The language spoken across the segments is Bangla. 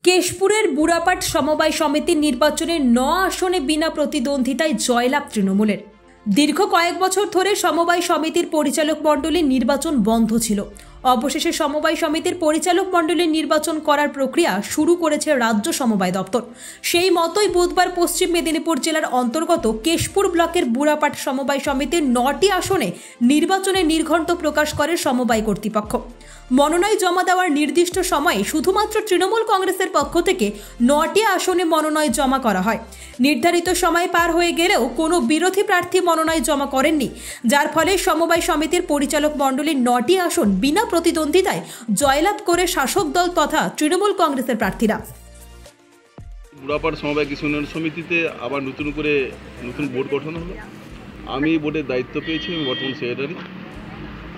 কেশপুরের বুড়াপাট সমবায় সমিতির নির্বাচনে ৯ আসনে বিনা প্রতিদ্বন্দ্বিতায় জয়লাভ তৃণমূলের। দীর্ঘ কয়েক বছর ধরে সমবায় সমিতির পরিচালক মণ্ডলীর নির্বাচন বন্ধ ছিল। অবশেষে সমবায় সমিতির পরিচালক মণ্ডলীর নির্বাচন করার প্রক্রিয়া শুরু করেছে রাজ্য সমবায় দপ্তর। সেই মতোই বুধবার পশ্চিম মেদিনীপুর জেলার অন্তর্গত কেশপুর ব্লকের বুড়াপাট সমবায় সমিতির ৯টি আসনে নির্বাচনের নির্ঘণ্ট প্রকাশ করে সমবায় কর্তৃপক্ষ। মনোনয়ন জমা দেওয়ার নির্দিষ্ট সময়ে শুধুমাত্র তৃণমূল কংগ্রেসের পক্ষ থেকে ৯টি আসনে মনোনয়ন জমা করা হয়। নির্ধারিত সময় পার হয়ে গেলেও কোনো বিরোধী প্রার্থী মনোনয়ন জমা করেননি, যার ফলে সমবায় সমিতির পরিচালক মণ্ডলীর ৯টি আসন বিনা প্রতিদ্বন্দ্বিতায় জয়লাভ করে শাসক দল তথা তৃণমূল কংগ্রেসের প্রার্থীরা। বুড়াপাট সমবায় কৃষি উন্নয়ন সমিতিতে আবার নতুন বোর্ড গঠন হলো। আমি বোর্ডের দায়িত্ব পেয়েছি, আমি বর্তমান সেক্রেটারি।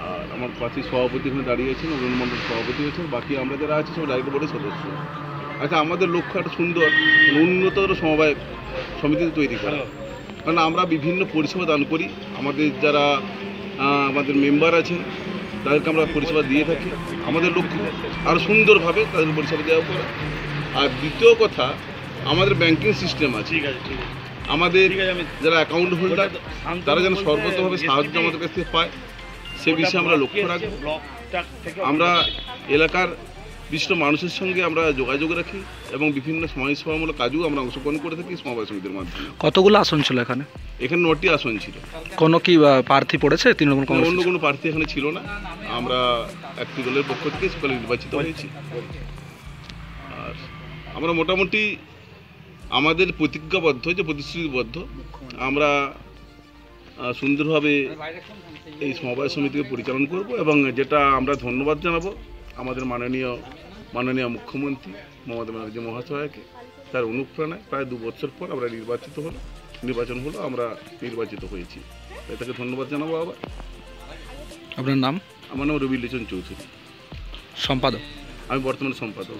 আর আমার পাশে সভাপতি এখানে দাঁড়িয়েছেন, অরুণমণ্ডল সভাপতি হয়েছেন, বাকি আমরা যারা আছি সব ডাইরেক্ট বোর্ডের সদস্য। আচ্ছা, আমাদের লক্ষ্য একটা সুন্দর উন্নতর সমবায় সমিতি তৈরি করা, কারণ আমরা বিভিন্ন পরিষেবা দান করি। আমাদের মেম্বার আছেন, তাদেরকে আমরা পরিষেবা দিয়ে থাকি। আমাদের লক্ষ্য আরও সুন্দরভাবে তাদের পরিষেবা দেওয়া করা। আর দ্বিতীয় কথা, আমাদের ব্যাংকিং সিস্টেম আছে, আমাদের যারা অ্যাকাউন্ট হোল্ডার তারা যেন সর্বতভাবে সাহায্য আমাদের কাছ থেকে পায়, সে বিষয়ে আমরা লক্ষ্য রাখি। আমরা এলাকার বিশিষ্ট মানুষের সঙ্গে আমরা যোগাযোগ রাখি এবং বিভিন্ন সমাজসেবামূলক কাজেও আমরা অংশগ্রহণ করে থাকি সমবায় সমিতির মাধ্যমে। কতগুলো আসন ছিল এখানে? এখানে ৯টি আসন ছিল। কোনো কি প্রার্থী পড়েছে তৃণমূল কংগ্রেস? অন্য কোনো প্রার্থী এখানে ছিল না। আমরা একটি দলের পক্ষ থেকে সকালে নির্বাচিত হয়েছি। আর আমরা মোটামুটি আমাদের প্রতিশ্রুতিবদ্ধ, আমরা সুন্দরভাবে এই সমবায় সমিতিকে পরিচালনা করব। এবং যেটা আমরা ধন্যবাদ জানাবো আমাদের মাননীয় মুখ্যমন্ত্রী মমতা ব্যানার্জি মহাশয়কে, তার অনুপ্রেরণায় প্রায় ২ বছর পর আমরা নির্বাচন হলো, আমরা নির্বাচিত হয়েছি। এটাকে ধন্যবাদ জানাবো। আবার আপনার নাম? আমার নাম রবিলোচন চৌধুরী, সম্পাদক। আমি বর্তমান সম্পাদক।